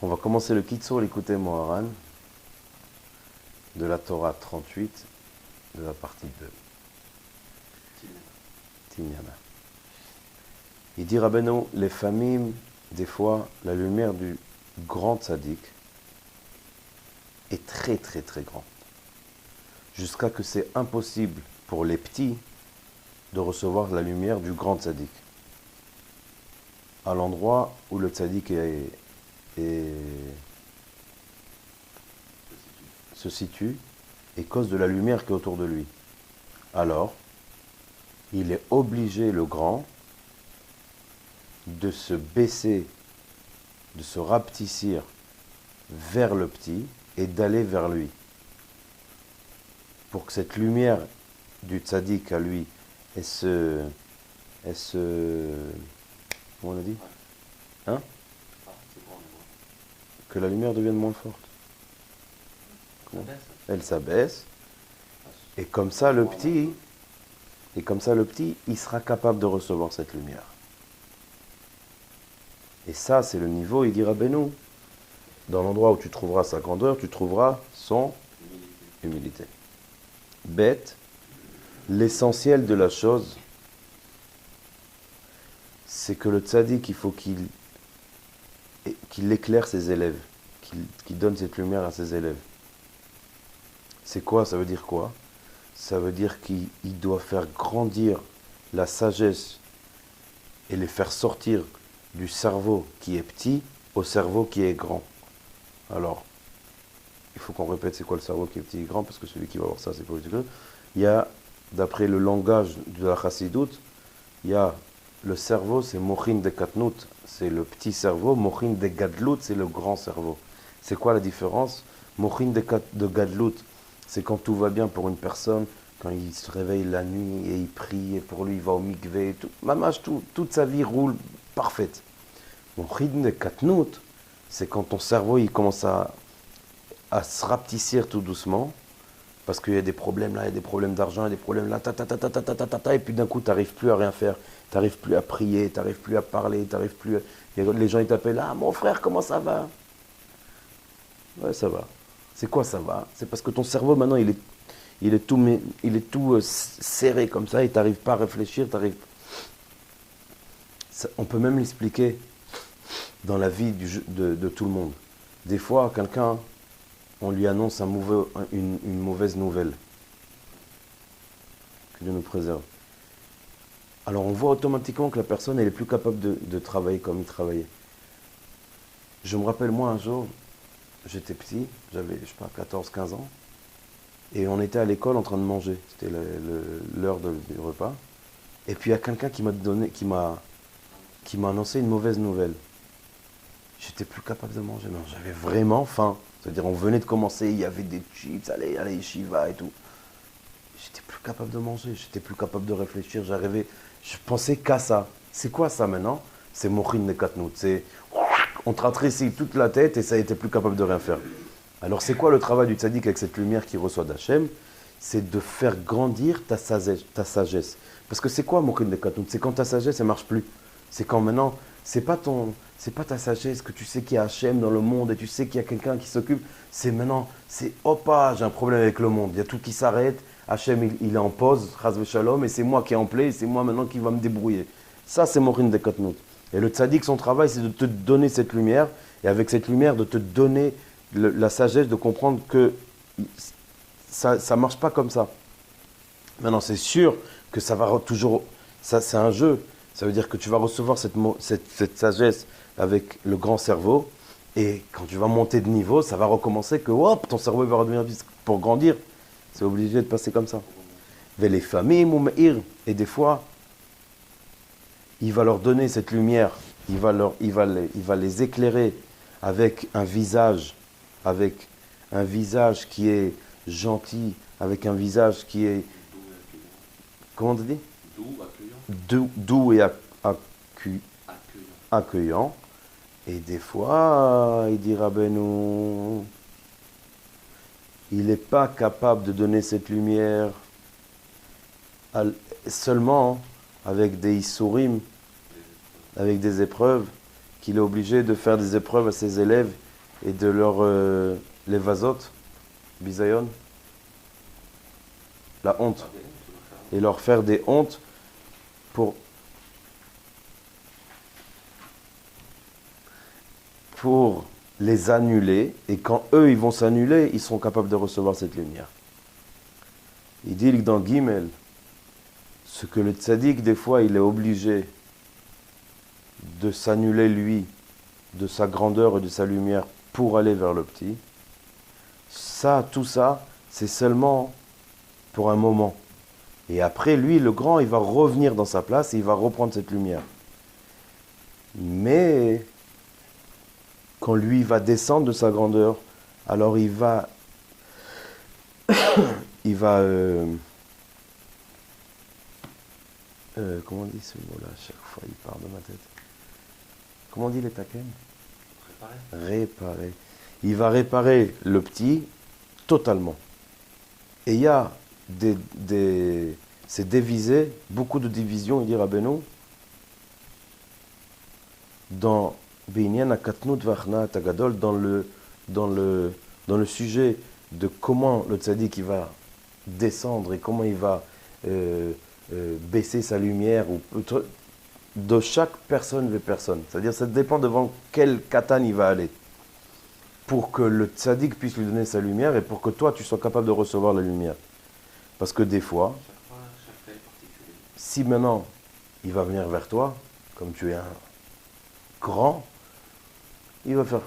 On va commencer le Kitzur, l'écouter Moharan, de la Torah 38, de la partie 2. Tignana. Il dit Rabbeinu, les familles, des fois, la lumière du grand tzaddik est très très très grande. Jusqu'à que c'est impossible pour les petits de recevoir la lumière du grand tzaddik. À l'endroit où le tzaddik se situe et cause de la lumière qui est autour de lui. Alors, il est obligé, le grand, de se baisser, de se rapetissir vers le petit et d'aller vers lui. Pour que cette lumière du tzaddik à lui, comment on a dit ? Hein ? Que la lumière devienne moins forte. Elle s'abaisse. Et comme ça, le petit, il sera capable de recevoir cette lumière. Et ça, c'est le niveau, il dit Rabbeinu. Dans l'endroit où tu trouveras sa grandeur, tu trouveras son humilité. Bête, l'essentiel de la chose, c'est que le tzaddik, il faut qu'il éclaire ses élèves, qu'il donne cette lumière à ses élèves. C'est quoi ? Ça veut dire quoi ? Ça veut dire qu'il doit faire grandir la sagesse et les faire sortir du cerveau qui est petit au cerveau qui est grand. Alors, il faut qu'on répète c'est quoi le cerveau qui est petit et grand, parce que celui qui va voir ça, c'est pas obligé. Il y a, d'après le langage de la chassidoute, il y a le cerveau, c'est mochin de katnout, c'est le petit cerveau, mochin de gadlout, c'est le grand cerveau. C'est quoi la différence ? Mochin de gadlout, c'est quand tout va bien pour une personne, quand il se réveille la nuit et il prie, et pour lui il va au mikvé, toute sa vie roule parfaite. Mochin de katnout, c'est quand ton cerveau il commence à se rapetissir tout doucement, parce qu'il y a des problèmes là, il y a des problèmes d'argent, il y a des problèmes là, et puis d'un coup, tu n'arrives plus à rien faire, tu n'arrives plus à prier, tu n'arrives plus à parler, tu n'arrives plus à... Les gens, ils t'appellent, ah, mon frère, comment ça va ? Ouais, ça va. C'est quoi ça va ? C'est parce que ton cerveau, maintenant, il est tout serré comme ça, et tu n'arrives pas à réfléchir, on peut même l'expliquer dans la vie de tout le monde. Des fois, quelqu'un... on lui annonce une mauvaise nouvelle. Que Dieu nous préserve. Alors on voit automatiquement que la personne elle est plus capable de travailler comme il travaillait. Je me rappelle, moi un jour, j'étais petit, j'avais, je sais pas, 14-15 ans, et on était à l'école en train de manger. C'était l'heure du repas. Et puis il y a quelqu'un qui m'a annoncé une mauvaise nouvelle. J'étais plus capable de manger, non, j'avais vraiment faim. C'est-à-dire, on venait de commencer, il y avait des chips, allez, Shiva et tout. J'étais plus capable de manger, j'étais plus capable de réfléchir, je pensais qu'à ça. C'est quoi ça maintenant ? C'est Mochin de Katnout. C'est, on te ratrécit toute la tête et ça n'était plus capable de rien faire. Alors, c'est quoi le travail du tzaddik avec cette lumière qu'il reçoit d'Hachem ? C'est de faire grandir ta sagesse. Parce que c'est quoi Mochin de Katnout ? C'est quand ta sagesse, elle ne marche plus. C'est quand maintenant, c'est pas ta sagesse que tu sais qu'il y a Hachem dans le monde et tu sais qu'il y a quelqu'un qui s'occupe. C'est maintenant, c'est j'ai un problème avec le monde. Il y a tout qui s'arrête. Hachem, il est en pause, Chas v'Shalom, et c'est moi qui est en play, et c'est moi maintenant qui va me débrouiller. Ça, c'est Mochin de Katnout. Et le tzaddik, son travail, c'est de te donner cette lumière, et avec cette lumière, de te donner la sagesse de comprendre que ça ne marche pas comme ça. Maintenant, c'est sûr que ça va toujours. Ça, c'est un jeu. Ça veut dire que tu vas recevoir cette sagesse avec le grand cerveau, et quand tu vas monter de niveau, ça va recommencer que hop, ton cerveau va redevenir pour grandir. C'est obligé de passer comme ça. Mais les familles, et des fois, il va leur donner cette lumière, il va les éclairer avec un visage qui est gentil, avec un visage qui est, comment on dit ? Doux et accueillant. Et des fois, il dit Rabbeinu, il n'est pas capable de donner cette lumière seulement avec des issourim, avec des épreuves, qu'il est obligé de faire des épreuves à ses élèves et de leur les vasotes, bisayon, la honte, et leur faire des hontes pour les annuler, et quand eux ils vont s'annuler, ils seront capables de recevoir cette lumière. Il dit que dans Gimel, ce que le tzaddik des fois il est obligé de s'annuler lui, de sa grandeur et de sa lumière pour aller vers le petit, ça, tout ça, c'est seulement pour un moment. Et après, lui, le grand, il va revenir dans sa place et il va reprendre cette lumière. Mais quand lui va descendre de sa grandeur, alors il va comment on dit ce mot-là? À chaque fois, il part de ma tête. Comment on dit les taken? Réparer. Il va réparer le petit totalement. Et il y a c'est divisé, beaucoup de divisions, il dit Rabbeinu, dans Binyan Akatnut Vachna Tagadol, dans le sujet de comment le tzaddik il va descendre et comment il va baisser sa lumière, ou de chaque personne vers personne. C'est-à-dire ça dépend devant quel katan il va aller, pour que le tzaddik puisse lui donner sa lumière et pour que toi tu sois capable de recevoir la lumière. Parce que des fois, si maintenant il va venir vers toi, comme tu es un grand, il va faire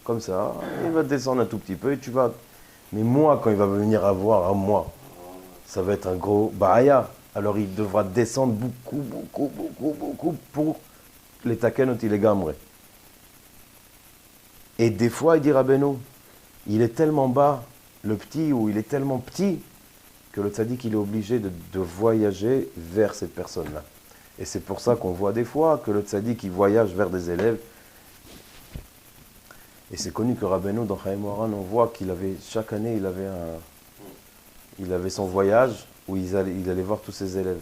comme ça, il va descendre un tout petit peu et tu vas... Mais moi, quand il va venir à voir à moi, ça va être un gros bahaya. Alors il devra descendre beaucoup pour les taken il est gamré. Et des fois, il dit Rabbeinu, il est tellement bas, le petit, ou il est tellement petit, que le tzaddik, il est obligé de voyager vers cette personne-là. Et c'est pour ça qu'on voit des fois que le tzaddik, il voyage vers des élèves. Et c'est connu que Rabbeinu, dans Chaim Moharan, on voit qu'il avait, chaque année, il avait son voyage où il allait voir tous ses élèves.